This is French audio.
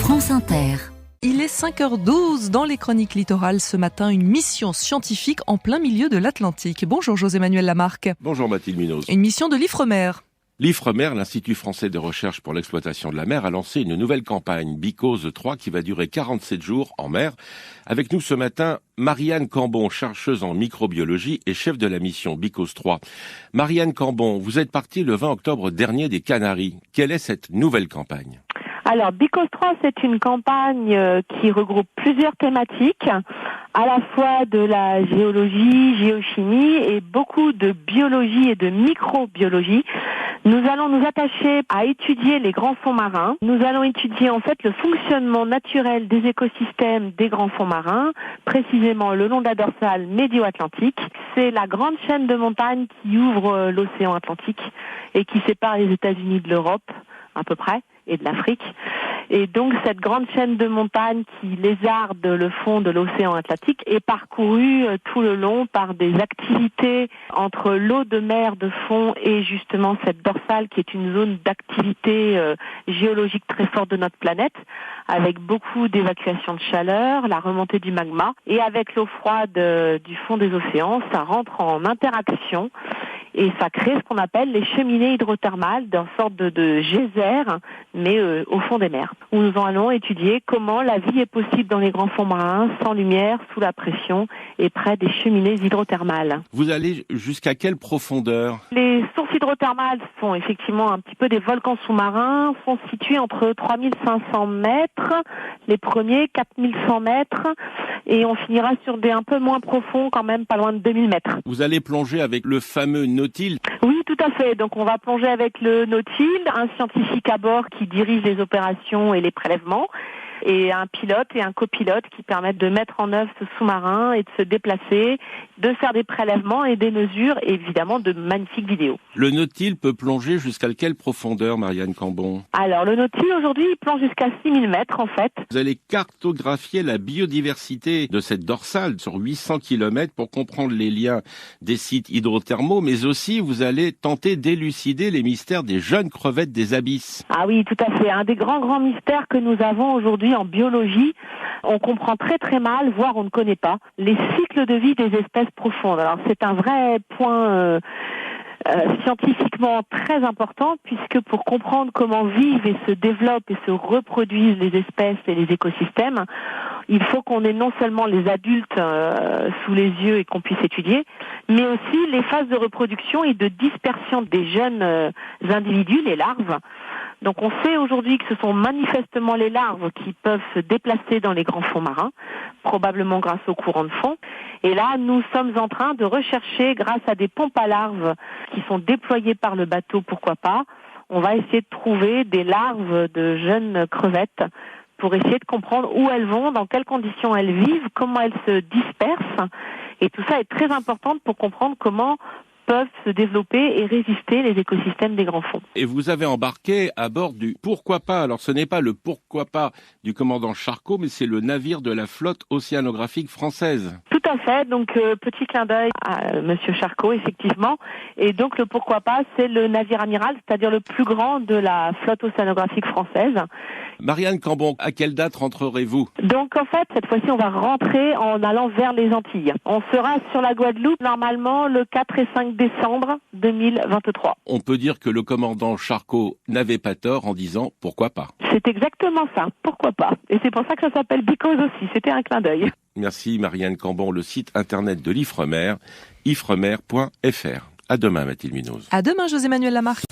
France Inter. Il est 5h12 dans les Chroniques Littorales ce matin, une mission scientifique en plein milieu de l'Atlantique. Bonjour José-Emmanuel Lamarque. Bonjour Mathilde Munoz. Une mission de l'IFREMER. L'IFREMER, l'Institut français de recherche pour l'exploitation de la mer, a lancé une nouvelle campagne, Bicose 3, qui va durer 47 jours en mer. Avec nous ce matin, Marianne Cambon, chercheuse en microbiologie et chef de la mission Bicose 3. Marianne Cambon, vous êtes partie le 20 octobre dernier des Canaries. Quelle est cette nouvelle campagne ? Alors, Bicose 3, c'est une campagne qui regroupe plusieurs thématiques, à la fois de la géologie, géochimie et beaucoup de biologie et de microbiologie. Nous allons nous attacher à étudier les grands fonds marins. Nous allons étudier en fait le fonctionnement naturel des écosystèmes des grands fonds marins, précisément le long de la dorsale médio-atlantique. C'est la grande chaîne de montagnes qui ouvre l'océan Atlantique et qui sépare les États-Unis de l'Europe, à peu près, et de l'Afrique. Et donc cette grande chaîne de montagnes qui lézarde le fond de l'océan Atlantique est parcourue tout le long par des activités entre l'eau de mer de fond et justement cette dorsale qui est une zone d'activité géologique très forte de notre planète, avec beaucoup d'évacuation de chaleur, la remontée du magma, et avec l'eau froide du fond des océans, ça rentre en interaction. Et ça crée ce qu'on appelle les cheminées hydrothermales, d'une sorte de geyser, mais au fond des mers, où nous allons étudier comment la vie est possible dans les grands fonds marins, sans lumière, sous la pression, et près des cheminées hydrothermales. Vous allez jusqu'à quelle profondeur ? Les sources hydrothermales sont effectivement un petit peu des volcans sous-marins, sont situés entre 3500 mètres, les premiers 4100 mètres, et on finira sur des un peu moins profonds, quand même pas loin de 2000 mètres. Vous allez plonger avec le fameux Nautile ? Oui, tout à fait. Donc on va plonger avec le Nautile, un scientifique à bord qui dirige les opérations et les prélèvements, et un pilote et un copilote qui permettent de mettre en œuvre ce sous-marin et de se déplacer, de faire des prélèvements et des mesures, et évidemment de magnifiques vidéos. Le Nautile peut plonger jusqu'à quelle profondeur, Marianne Cambon ? Alors le Nautile aujourd'hui il plonge jusqu'à 6000 mètres en fait. Vous allez cartographier la biodiversité de cette dorsale sur 800 km pour comprendre les liens des sites hydrothermaux, mais aussi vous allez tenter d'élucider les mystères des jeunes crevettes des abysses. Ah oui, tout à fait. Un des grands mystères que nous avons aujourd'hui en biologie, on comprend très très mal, voire on ne connaît pas, les cycles de vie des espèces profondes. Alors c'est un vrai point scientifiquement très important, puisque pour comprendre comment vivent et se développent et se reproduisent les espèces et les écosystèmes, il faut qu'on ait non seulement les adultes sous les yeux et qu'on puisse étudier, mais aussi les phases de reproduction et de dispersion des jeunes individus, les larves. Donc on sait aujourd'hui que ce sont manifestement les larves qui peuvent se déplacer dans les grands fonds marins, probablement grâce au courant de fond. Et là, nous sommes en train de rechercher, grâce à des pompes à larves qui sont déployées par le bateau, pourquoi pas, on va essayer de trouver des larves de jeunes crevettes pour essayer de comprendre où elles vont, dans quelles conditions elles vivent, comment elles se dispersent. Et tout ça est très important pour comprendre comment peuvent se développer et résister les écosystèmes des grands fonds. Et vous avez embarqué à bord du Pourquoi pas. Alors ce n'est pas le Pourquoi pas du commandant Charcot, mais c'est le navire de la flotte océanographique française. Tout à fait, donc petit clin d'œil à Monsieur Charcot, effectivement. Et donc le Pourquoi pas, c'est le navire amiral, c'est-à-dire le plus grand de la flotte océanographique française. Marianne Cambon, à quelle date rentrerez-vous ? Donc en fait, cette fois-ci, on va rentrer en allant vers les Antilles. On sera sur la Guadeloupe, normalement, le 4 et 5 décembre 2023. On peut dire que le commandant Charcot n'avait pas tort en disant « pourquoi pas ». C'est exactement ça, pourquoi pas. Et c'est pour ça que ça s'appelle Bicose aussi, c'était un clin d'œil. Merci Marianne Cambon, le site internet de l'IFREMER, ifremer.fr. À demain Mathilde Munoz. À demain José-Emmanuel Lamarque.